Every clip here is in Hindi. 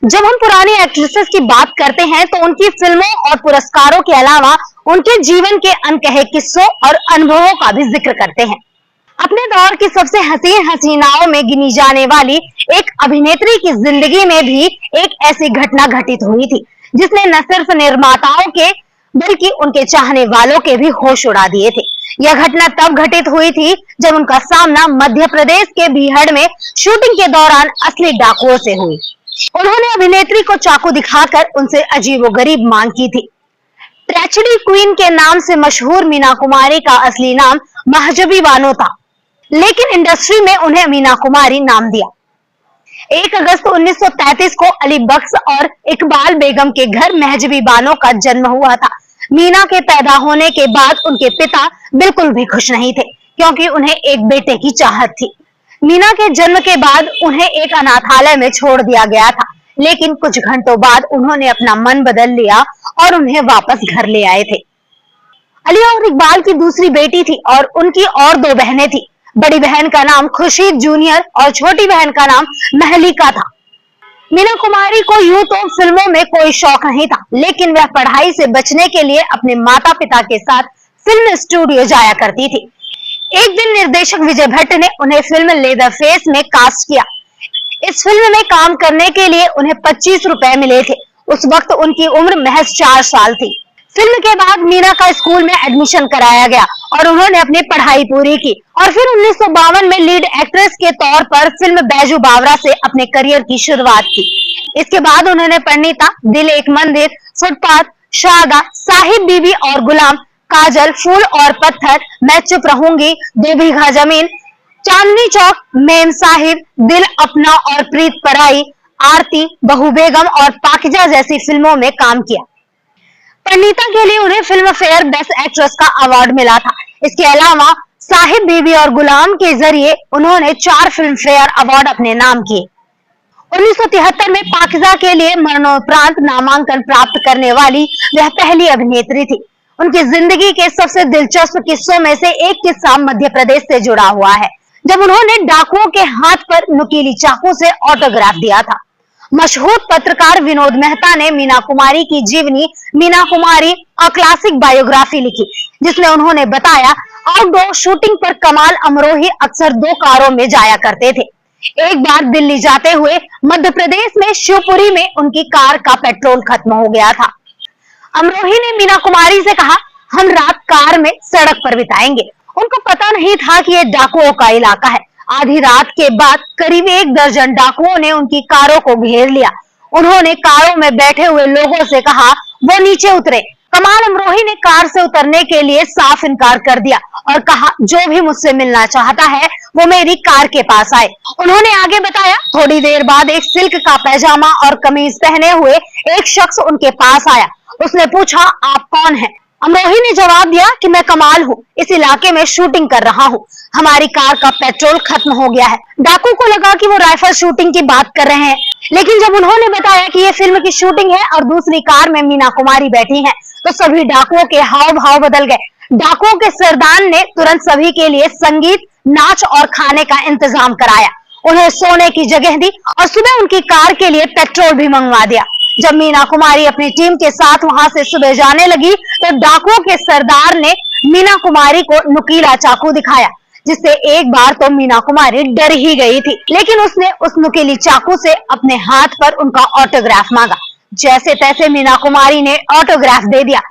जब हम पुरानी एक्ट्रेसेस की बात करते हैं तो उनकी फिल्मों और पुरस्कारों के अलावा उनके जीवन के अनकहे किस्सों और अनुभवों का भी जिक्र करते हैं। अपने दौर की सबसे हसीन हसीनाओं में गिनी जाने वाली एक अभिनेत्री की जिंदगी में भी एक ऐसी घटना घटित हुई थी जिसने न सिर्फ निर्माताओं के बल्कि उनके चाहने वालों के भी होश उड़ा दिए थे। यह घटना तब घटित हुई थी जब उनका सामना मध्य प्रदेश के बीहड़ में शूटिंग के दौरान असली डाकुओं से हुई। उन्होंने अभिनेत्री को चाकू दिखाकर उनसे अजीबोगरीब मांग की थी। ट्रेजेडी क्वीन के नाम से मशहूर मीना कुमारी का असली नाम महजबी बानो था, लेकिन इंडस्ट्री में उन्हें मीना कुमारी नाम दिया। 1 अगस्त 1933 को अली बख्श और इकबाल बेगम के घर महजबी बानो का जन्म हुआ था। मीना के पैदा होने के बाद उनके पिता बिल्कुल भी खुश नहीं थे क्योंकि उन्हें एक बेटे की चाहत थी। मीना के जन्म के बाद उन्हें एक अनाथालय में छोड़ दिया गया था, लेकिन कुछ घंटों बाद उन्होंने अपना मन बदल लिया और उन्हें वापस घर ले आए थे। अली और इकबाल की दूसरी बेटी थी और उनकी और 2 बहनें थी। बड़ी बहन का नाम खुर्शीद जूनियर और छोटी बहन का नाम महलिका था। मीना कुमारी को यूं तो फिल्मों में कोई शौक नहीं था, लेकिन वह पढ़ाई से बचने के लिए अपने माता पिता के साथ फिल्म स्टूडियो जाया करती थी। एक दिन निर्देशक विजय भट्ट ने उन्हें फिल्म लेदरफेस में कास्ट किया। इस फिल्म में काम करने के लिए उन्हें 25 रुपए मिले थे। उस वक्त उनकी उम्र महज 4 साल थी। फिल्म के बाद मीना का स्कूल में एडमिशन कराया गया और उन्होंने अपनी पढ़ाई पूरी की और फिर 1952 में लीड एक्ट्रेस के तौर पर फिल्म बैजू बावरा से अपने करियर की शुरुआत की। इसके बाद उन्होंने परिणीता, दिल एक मंदिर, फुटपाथ, शादा, साहिब बीबी और गुलाम, काजल, फूल और पत्थर, मैं चुप रहूंगी, 2 बीघा जमीन, चांदनी चौक, मेम साहिब, दिल अपना और प्रीत पराई, आरती, बहू बेगम और पाकिजा जैसी फिल्मों में काम किया। परिणीता के लिए उन्हें फिल्म फेयर बेस्ट एक्ट्रेस का अवार्ड मिला था। इसके अलावा साहिब बीबी और गुलाम के जरिए उन्होंने 4 फिल्म फेयर अवार्ड अपने नाम किए। 1973 में पाकिजा के लिए मरणोपरांत नामांकन प्राप्त करने वाली वह पहली अभिनेत्री थी। उनकी जिंदगी के सबसे दिलचस्प किस्सों में से एक किस्सा मध्य प्रदेश से जुड़ा हुआ है, जब उन्होंने डाकुओं के हाथ पर नुकीली चाकू से ऑटोग्राफ दिया था। मशहूर पत्रकार विनोद मेहता ने मीना कुमारी की जीवनी Meena Kumari a classic biography लिखी, जिसमें उन्होंने बताया आउटडोर शूटिंग पर कमाल अमरोही अक्सर 2 कारों में जाया करते थे। एक बार दिल्ली जाते हुए मध्य प्रदेश में शिवपुरी में उनकी कार का पेट्रोल खत्म हो गया था। अमरोही ने मीना कुमारी से कहा, हम रात कार में सड़क पर बिताएंगे। उनको पता नहीं था कि यह डाकुओं का इलाका है। आधी रात के बाद करीब 1 दर्जन डाकुओं ने उनकी कारों को घेर लिया। उन्होंने कारों में बैठे हुए लोगों से कहा वो नीचे उतरे। कमाल अमरोही ने कार से उतरने के लिए साफ इनकार कर दिया और कहा जो भी मुझसे मिलना चाहता है वो मेरी कार के पास आए। उन्होंने आगे बताया, थोड़ी देर बाद एक सिल्क का पैजामा और कमीज पहने हुए एक शख्स उनके पास आया। उसने पूछा, आप कौन हैं? अमरोही ने जवाब दिया कि मैं कमाल हूँ, इस इलाके में शूटिंग कर रहा हूँ। हमारी कार का पेट्रोल खत्म हो गया है। डाकू को लगा कि वो राइफल शूटिंग की बात कर रहे हैं, लेकिन जब उन्होंने बताया कि ये फिल्म की शूटिंग है और दूसरी कार में मीना कुमारी बैठी हैं, तो सभी डाकुओं के हाव भाव बदल गए। डाकुओं के सरदार ने तुरंत सभी के लिए संगीत, नाच और खाने का इंतजाम कराया। उन्हें सोने की जगह दी और सुबह उनकी कार के लिए पेट्रोल भी मंगवा दिया। जब मीना कुमारी अपनी टीम के साथ वहां से सुबह जाने लगी तो डाकुओं के सरदार ने मीना कुमारी को नुकीला चाकू दिखाया, जिससे एक बार तो मीना कुमारी डर ही गई थी, लेकिन उसने उस नुकीली चाकू से अपने हाथ पर उनका ऑटोग्राफ मांगा। जैसे तैसे मीना कुमारी ने ऑटोग्राफ दे दिया।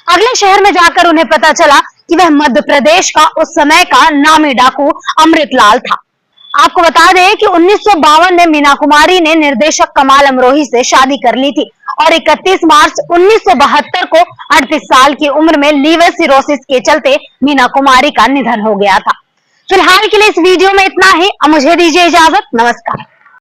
अगले शहर में जाकर उन्हें पता चला कि वह मध्य प्रदेश का उस समय का नामी डाकू अमृतलाल था। आपको बता दें कि 1952 में मीना कुमारी ने निर्देशक कमाल अमरोही से शादी कर ली थी और 31 मार्च 1972 को 38 साल की उम्र में लीवर सिरोसिस के चलते मीना कुमारी का निधन हो गया था। फिलहाल के लिए इस वीडियो में इतना ही। अब मुझे दीजिए इजाजत। नमस्कार।